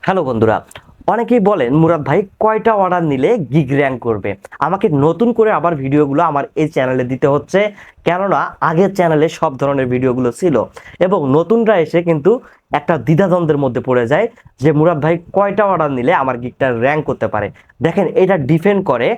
Hello বন্ধুরা, অনেকেই বলেন মুরাদ ভাই কয়টা অর্ডার নিলে গিগ র্যাঙ্ক করবে। আমাকে নতুন করে আবার ভিডিওগুলো আমার এই চ্যানেলে দিতে হচ্ছে, কেননা আগের চ্যানেলে সব ধরনের ভিডিওগুলো ছিল এবং নতুনরা এসে কিন্তু একটা দ্বিধাদ্বন্দ্বের মধ্যে পড়ে যায় যে মুরাদ ভাই কয়টা অর্ডার নিলে আমার গিগটা র্যাঙ্ক করতে পারে। দেখেন, এটা ডিপেন্ড করে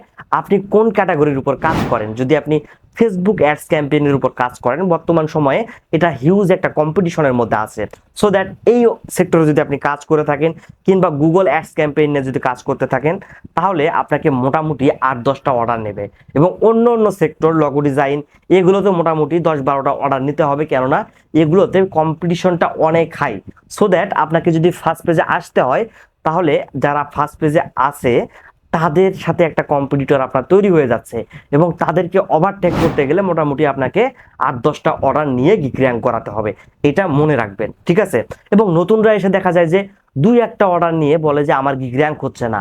আপনি কোন ক্যাটাগরির উপর কাজ করেন। যদি আপনি ফেসবুক অ্যাডস ক্যাম্পেইনের উপর কাজ করেন, বর্তমান সময়ে এটা হিউজ একটা কম্পিটিশনের মধ্যে আছে। সো দ্যাট এই সেক্টরে যদি আপনি কাজ করে থাকেন কিংবা গুগল অ্যাডস ক্যাম্পেইনে যদি কাজ করতে থাকেন, তাহলে আপনাকে মোটামুটি 8-10টা অর্ডার নেবে। এবং অন্য অন্য সেক্টর লগো ডিজাইন এগুলোতে মোটামুটি 10-12টা অর্ডার নিতে হবে, কেননা এগুলোতে কম্পিটিশনটা অনেক হাই। সো দ্যাট আপনাকে যদি ফার্স্ট পেজে আসতে হয়, তাহলে যারা ফার্স্ট পেজে আছে তাদের সাথে একটা কম্পিটিটর আপনার তৈরি হয়ে যাচ্ছে এবং তাদেরকে ওভারটেক করতে গেলে মোটামুটি আপনাকে 8-10টা অর্ডার নিয়ে গিগ র্যাঙ্ক করাতে হবে। এটা মনে রাখবেন, ঠিক আছে? এবং নতুনরা এসে দেখা যায় যে 2-1টা অর্ডার নিয়ে বলে যে আমার গিগ র্যাঙ্ক হচ্ছে না।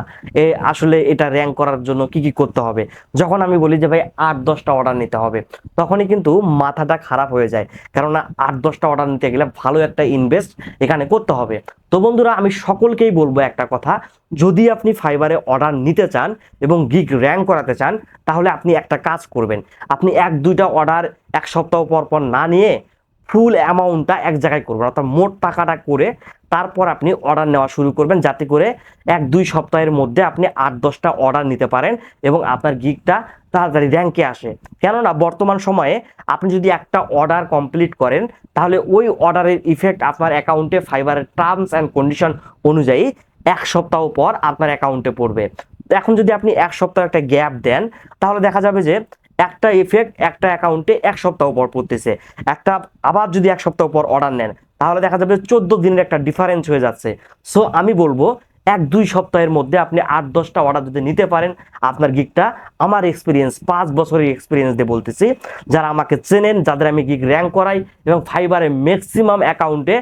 আসলে এটা র্যাঙ্ক করার জন্য কি কি করতে হবে? যখন আমি বলি যে ভাই 8-10টা অর্ডার নিতে হবে, তখনই কিন্তু মাথাটা খারাপ হয়ে যায়, কেননা 8-10টা অর্ডার নিতে গেলে ভালো একটা ইনভেস্ট এখানে করতে হবে। তো বন্ধুরা, আমি সকলকেই বলবো একটা কথা, যদি আপনি ফাইবারে অর্ডার নিতে চান এবং গিগ র্যাঙ্ক করাতে চান, তাহলে আপনি একটা কাজ করবেন। আপনি 1-2টা অর্ডার এক সপ্তাহ পর পর না নিয়ে ফুল অ্যামাউন্টটা এক জায়গায় করবেন, অর্থাৎ মোট টাকাটা করে তারপর আপনি অর্ডার নেওয়া শুরু করবেন, যাতে করে 1-2 সপ্তাহের মধ্যে আপনি 8-10টা অর্ডার নিতে পারেন এবং আপনার গিগটা তাড়াতাড়ি র্যাঙ্কে আসে। কেননা বর্তমান সময়ে আপনি যদি একটা অর্ডার কমপ্লিট করেন, তাহলে ওই অর্ডারের ইফেক্ট আপনার অ্যাকাউন্টে ফাইবারের টার্মস অ্যান্ড কন্ডিশন অনুযায়ী 1 সপ্তাহ পর আপনার অ্যাকাউন্টে পড়বে। এখন যদি আপনি 1 সপ্তাহ একটা গ্যাপ দেন, তাহলে দেখা যাবে যে একটা ইফেক্ট একটা অ্যাকাউন্টে 1 সপ্তাহ পর পড়তেছে। একটা আবার যদি 1 সপ্তাহ পর অর্ডার নেন, তাহলে দেখা যাবে 14 দিনের একটা ডিফারেন্স হয়ে যাচ্ছে। সো আমি বলবো 1-2 সপ্তাহের মধ্যে আপনি 8-10টা অর্ডার যদি নিতে পারেন, আপনার গিগটা, আমার এক্সপিরিয়েন্স 5 বছরের এক্সপিরিয়েন্স দিয়ে বলতেছি, যারা আমাকে চেনেন, যাদের আমি গিগ র্যাঙ্ক করাই এবং ফাইবারে ম্যাক্সিমাম অ্যাকাউন্টে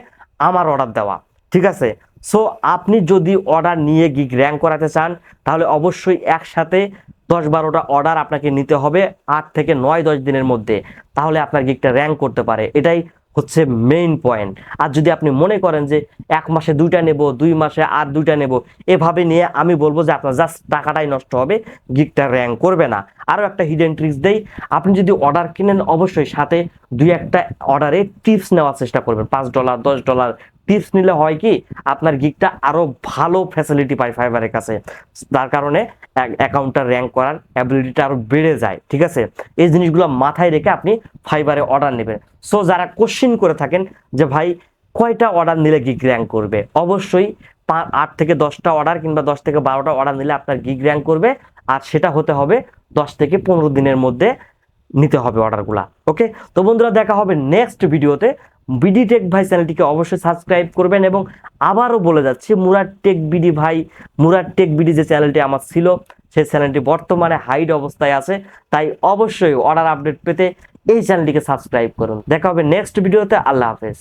আমার অর্ডার দেওয়া, ঠিক আছে? সো আপনি যদি অর্ডার নিয়ে গিগ র্যাঙ্ক করাতে চান, তাহলে অবশ্যই একসাথে 10-12টা অর্ডার আপনাকে নিতে হবে 8 থেকে 9-10 দিনের মধ্যে, তাহলে আপনার গিগটা র্যাঙ্ক করতে পারে। এটাই হচ্ছে মেইন পয়েন্ট। আর যদি আপনি মনে করেন যে 1 মাসে 2টা নেব, 2 মাসে আর 2টা নেব, এভাবে নিয়ে, আমি বলবো যে আপনার জাস্ট টাকাটাই নষ্ট হবে, গিগটা র্যাঙ্ক করবে না। আরও একটা হিডেন ট্রিক্স দেই, আপনি যদি অর্ডার কিনেন, অবশ্যই সাথে 2-1টা অর্ডারে টিপস নেওয়ার চেষ্টা করবেন। $5, $10 টিপস নিলে হয় কি, আপনার গিগটা আরো ভালো ফ্যাসিলিটি পায় ফাইবারের কাছে, তার কারণে অ্যাকাউন্টটা র্যাঙ্ক করার অ্যাবিলিটিটা আরো বেড়ে যায়, ঠিক আছে? এই জিনিসগুলো মাথায় রেখে আপনি ফাইবারে অর্ডার নেবেন। সো যারা কোশ্চিন করে থাকেন যে ভাই কয়টা অর্ডার নিলে গিগ র্যাঙ্ক করবে, অবশ্যই 8 থেকে 10টা অর্ডার কিংবা 10 থেকে 12টা অর্ডার নিলে আপনার গিগ র্যাঙ্ক করবে। আর সেটা হতে হবে 10 থেকে 15 দিনের মধ্যে নিতে হবে অর্ডারগুলা। ওকে, তো বন্ধুরা, দেখা হবে নেক্সট ভিডিওতে। বিডি টেক ভাই চ্যানেলটিকে অবশ্যই সাবস্ক্রাইব করবেন এবং আবারও বলে যাচ্ছি, মুরাদ টেক বিডি ভাই, মুরাদ টেক বিডি যে চ্যানেলটি আমার ছিল, সেই চ্যানেলটি বর্তমানে হাইড অবস্থায় আছে। তাই অবশ্যই অর্ডার আপডেট পেতে এই চ্যানেলটিকে সাবস্ক্রাইব করুন। দেখা হবে নেক্সট ভিডিওতে। আল্লাহ হাফেজ।